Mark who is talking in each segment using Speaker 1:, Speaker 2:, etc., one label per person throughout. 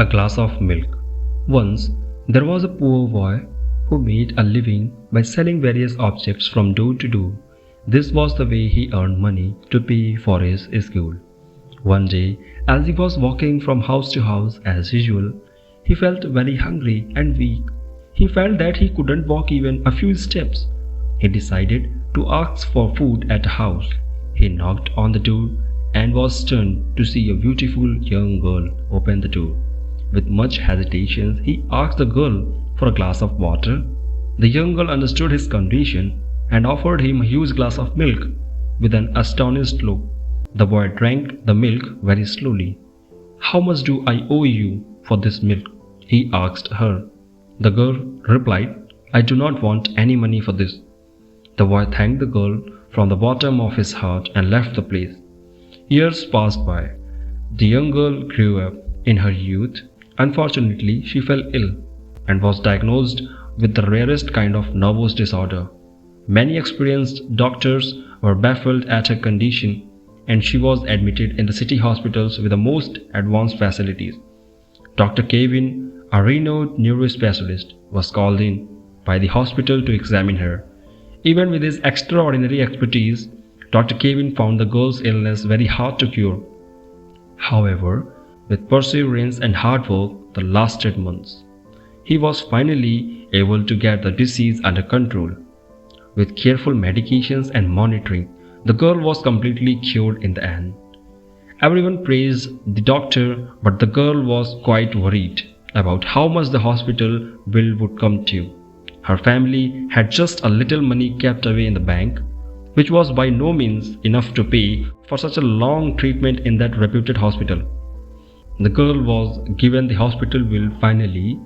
Speaker 1: A glass of milk. Once, there was a poor boy who made a living by selling various objects from door to door. This was the way he earned money to pay for his school. One day, as he was walking from house to house as usual, he felt very hungry and weak. He felt that he couldn't walk even a few steps. He decided to ask for food at a house. He knocked on the door and was stunned to see a beautiful young girl open the door. With much hesitation, he asked the girl for a glass of water. The young girl understood his condition and offered him a huge glass of milk. With an astonished look, the boy drank the milk very slowly. "How much do I owe you for this milk?" he asked her. The girl replied, "I do not want any money for this." The boy thanked the girl from the bottom of his heart and left the place. Years passed by. The young girl grew up. In her youth, unfortunately, she fell ill and was diagnosed with the rarest kind of nervous disorder. Many experienced doctors were baffled at her condition, and she was admitted in the city hospitals with the most advanced facilities. Dr. Kevin, a renowned neurospecialist, was called in by the hospital to examine her. Even with his extraordinary expertise, Dr. Kevin found the girl's illness very hard to cure. However, with perseverance and hard work that lasted months, he was finally able to get the disease under control. With careful medications and monitoring, the girl was completely cured in the end. Everyone praised the doctor, but the girl was quite worried about how much the hospital bill would come to. Her family had just a little money kept away in the bank, which was by no means enough to pay for such a long treatment in that reputed hospital. The girl was given the hospital bill finally.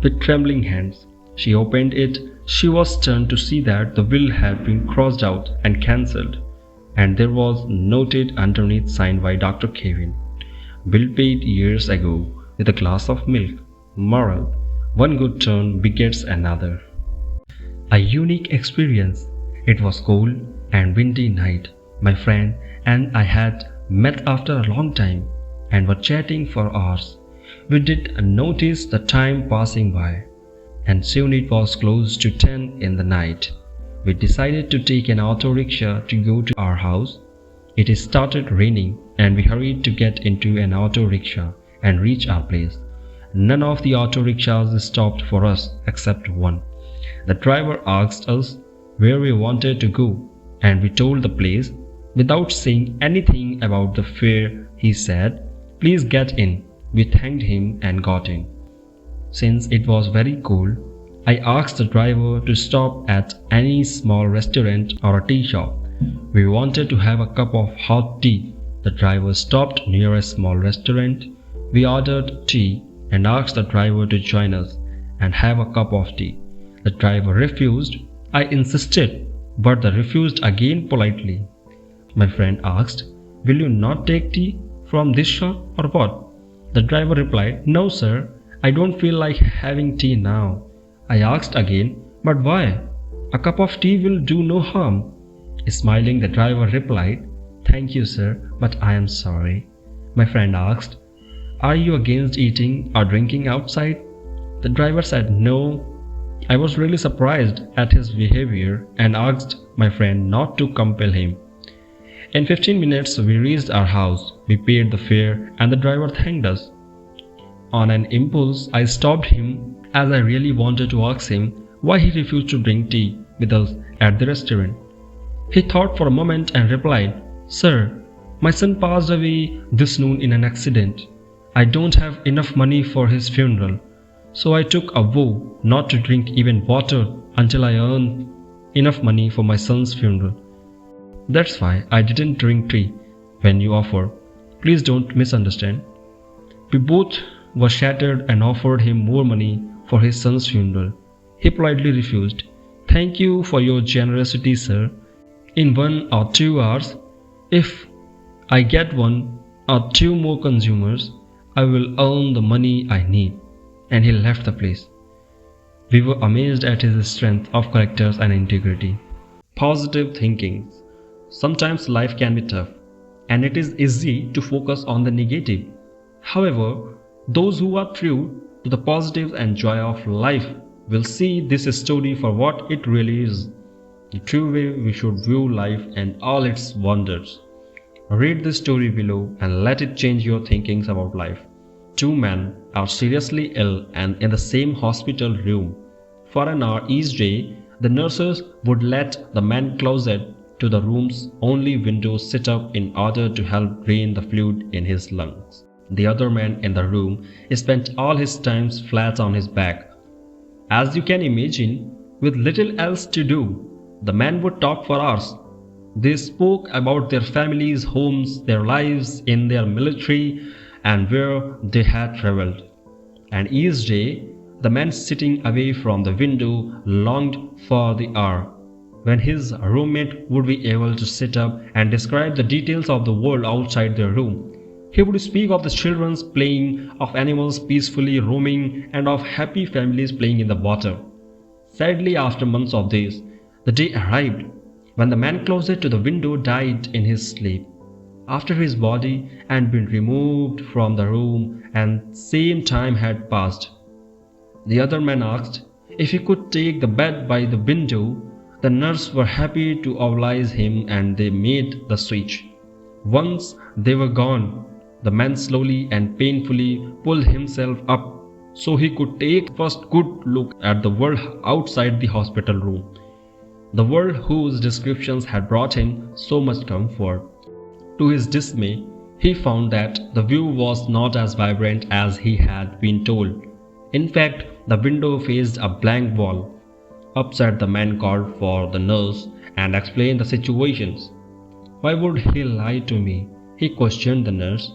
Speaker 1: With trembling hands, she opened it. She was stunned to see that the bill had been crossed out and cancelled, and there was noted underneath, signed by Dr. Kevin, "Bill paid years ago with a glass of milk." Moral: one good turn begets another. A unique experience. It was cold and windy night. My friend and I had met after a long time and were chatting for hours. We did notice the time passing by, and soon it was close to 10 in the night. We decided to take an auto rickshaw to go to our house. It started raining and we hurried to get into an auto rickshaw and reach our place. None of the auto rickshaws stopped for us except one. The driver asked us where we wanted to go, and we told the place. Without saying anything about the fare, he said, "Please get in." We thanked him and got in. Since it was very cold, I asked the driver to stop at any small restaurant or a tea shop. We wanted to have a cup of hot tea. The driver stopped near a small restaurant. We ordered tea and asked the driver to join us and have a cup of tea. The driver refused. I insisted, but they refused again politely. My friend asked, "Will you not take tea from this shop or what?" The driver replied, "No sir, I don't feel like having tea now." I asked again, "But why? A cup of tea will do no harm." Smiling, the driver replied, "Thank you sir, but I am sorry." My friend asked, "Are you against eating or drinking outside?" The driver said no. I was really surprised at his behavior and asked my friend not to compel him. In 15 minutes we reached our house. We paid the fare and the driver thanked us. On an impulse, I stopped him as I really wanted to ask him why he refused to drink tea with us at the restaurant. He thought for a moment and replied, "Sir, my son passed away this noon in an accident. I don't have enough money for his funeral, so I took a vow not to drink even water until I earned enough money for my son's funeral. That's why I didn't drink tea when you offered. Please don't misunderstand." We both were shattered and offered him more money for his son's funeral. He politely refused. "Thank you for your generosity, sir. In 1 or 2 hours, if I get 1 or 2 more consumers, I will earn the money I need." And he left the place. We were amazed at his strength of character and integrity. Positive thinking. Sometimes life can be tough, and it is easy to focus on the negative. However, Those who are true to the positives and joy of life will see this story for what it really is, the true way we should view life and all its wonders. Read this story below and let it change your thinkings about life. Two men are seriously ill and in the same hospital room. For an hour each day, the nurses would let the man closet to the room's only window sit up in order to help drain the fluid in his lungs. The other man in the room spent all his time flat on his back. As you can imagine, with little else to do, the man would talk for hours. They spoke about their families, homes, their lives in their military, and where they had traveled. And each day, the man sitting away from the window longed for the hour when his roommate would be able to sit up and describe the details of the world outside their room. He would speak of the children playing, of animals peacefully roaming, and of happy families playing in the water. Sadly, after months of this, the day arrived when the man closer to the window died in his sleep. After his body had been removed from the room and same time had passed, the other man asked if he could take the bed by the window. The nurse were happy to oblige him and they made the switch. Once they were gone, the man slowly and painfully pulled himself up so he could take first good look at the world outside the hospital room, the world whose descriptions had brought him so much comfort. To his dismay, he found that the view was not as vibrant as he had been told. In fact, the window faced a blank wall. Upset, the man called for the nurse and explained the situations. Why would he lie to me? He questioned the nurse.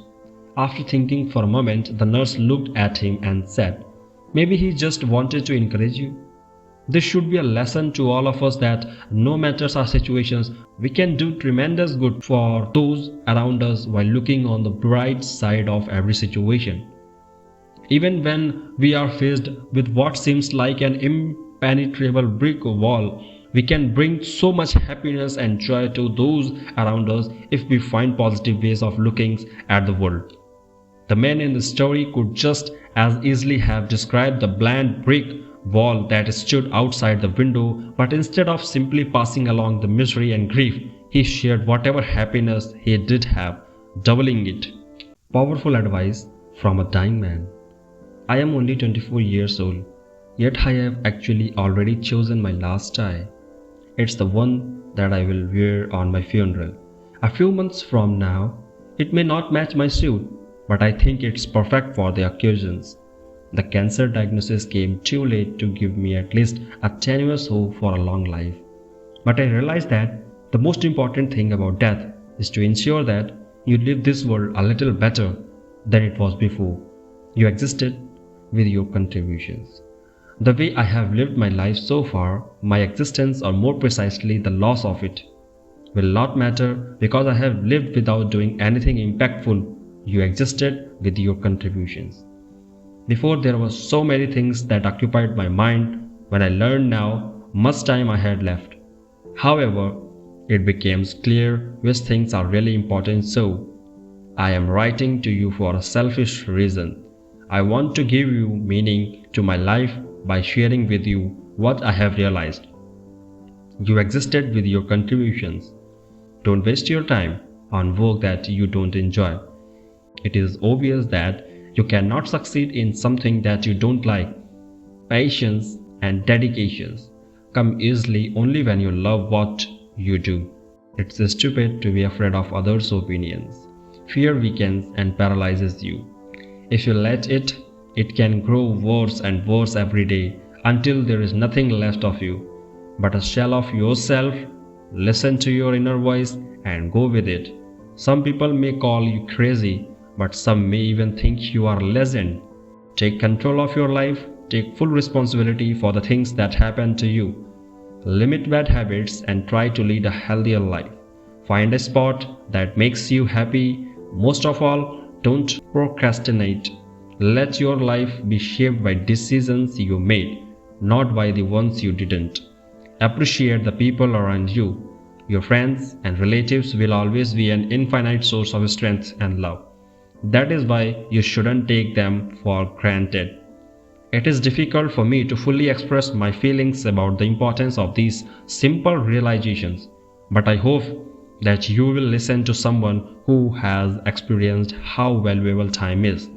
Speaker 1: After thinking for a moment, the nurse looked at him and said, "Maybe he just wanted to encourage you." This should be a lesson to all of us that no matter our situations, we can do tremendous good for those around us while looking on the bright side of every situation. Even when we are faced with what seems like an impenetrable brick wall, we can bring so much happiness and joy to those around us if we find positive ways of looking at the world. The man in the story could just as easily have described the bland brick wall that stood outside the window, but instead of simply passing along the misery and grief, he shared whatever happiness he did have, doubling it. Powerful advice from a dying man. I am only 24 years old, yet I have actually already chosen my last tie. It's the one that I will wear on my funeral. A few months from now, it may not match my suit, but I think it's perfect for the occasions. The cancer diagnosis came too late to give me at least a tenuous hope for a long life. But I realized that the most important thing about death is to ensure that you live this world a little better than it was before. You existed with your contributions. The way I have lived my life so far, my existence, or more precisely the loss of it, will not matter because I have lived without doing anything impactful. You existed with your contributions. Before, there were so many things that occupied my mind. When I learned now much time I had left. However, it became clear which things are really important, so I am writing to you for a selfish reason. I want to give you meaning to my life by sharing with you what I have realized. You existed with your contributions. Don't waste your time on work that you don't enjoy. It is obvious that you cannot succeed in something that you don't like. Patience and dedications come easily only when you love what you do. It's stupid to be afraid of others' opinions. Fear weakens and paralyzes you. If you let it, it can grow worse and worse every day until there is nothing left of you but a shell of yourself. Listen to your inner voice and go with it. Some people may call you crazy, but some may even think you are a legend. Take control of your life. Take full responsibility for the things that happen to you. Limit bad habits and try to lead a healthier life. Find a sport that makes you happy. Most of all, don't procrastinate. Let your life be shaped by decisions you made, not by the ones you didn't. Appreciate the people around you. Your friends and relatives will always be an infinite source of strength and love. That is why you shouldn't take them for granted. It is difficult for me to fully express my feelings about the importance of these simple realizations, but I hope that you will listen to someone who has experienced how valuable time is.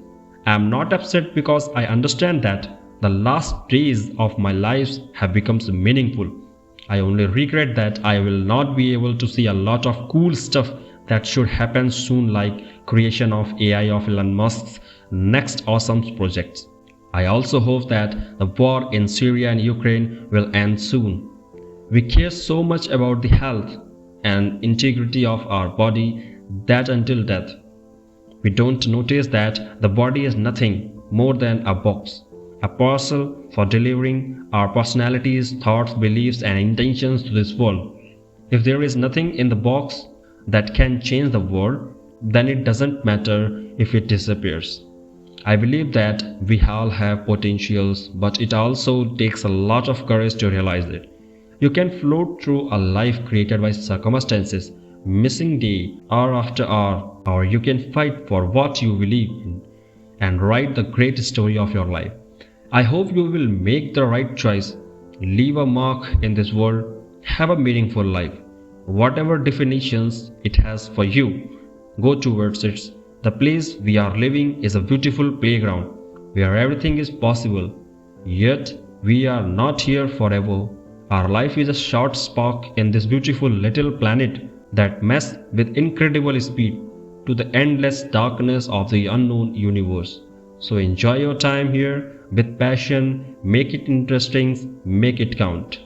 Speaker 1: I am not upset because I understand that the last days of my life have become meaningful. I only regret that I will not be able to see a lot of cool stuff that should happen soon, like creation of AI of Elon Musk's next awesome projects. I also hope that the war in Syria and Ukraine will end soon. We care so much about the health and integrity of our body that until death, we don't notice that the body is nothing more than a box, a parcel for delivering our personalities, thoughts, beliefs, and intentions to this world. If there is nothing in the box that can change the world, then it doesn't matter if it disappears. I believe that we all have potentials, but it also takes a lot of courage to realize it. You can float through a life created by circumstances, missing day, hour after hour, or you can fight for what you believe in and write the great story of your life. I hope you will make the right choice, leave a mark in this world, have a meaningful life. Whatever definitions it has for you, go towards it. The place we are living is a beautiful playground where everything is possible. Yet we are not here forever. Our life is a short spark in this beautiful little planet that messes with incredible speed to the endless darkness of the unknown universe. So enjoy your time here with passion, make it interesting, make it count.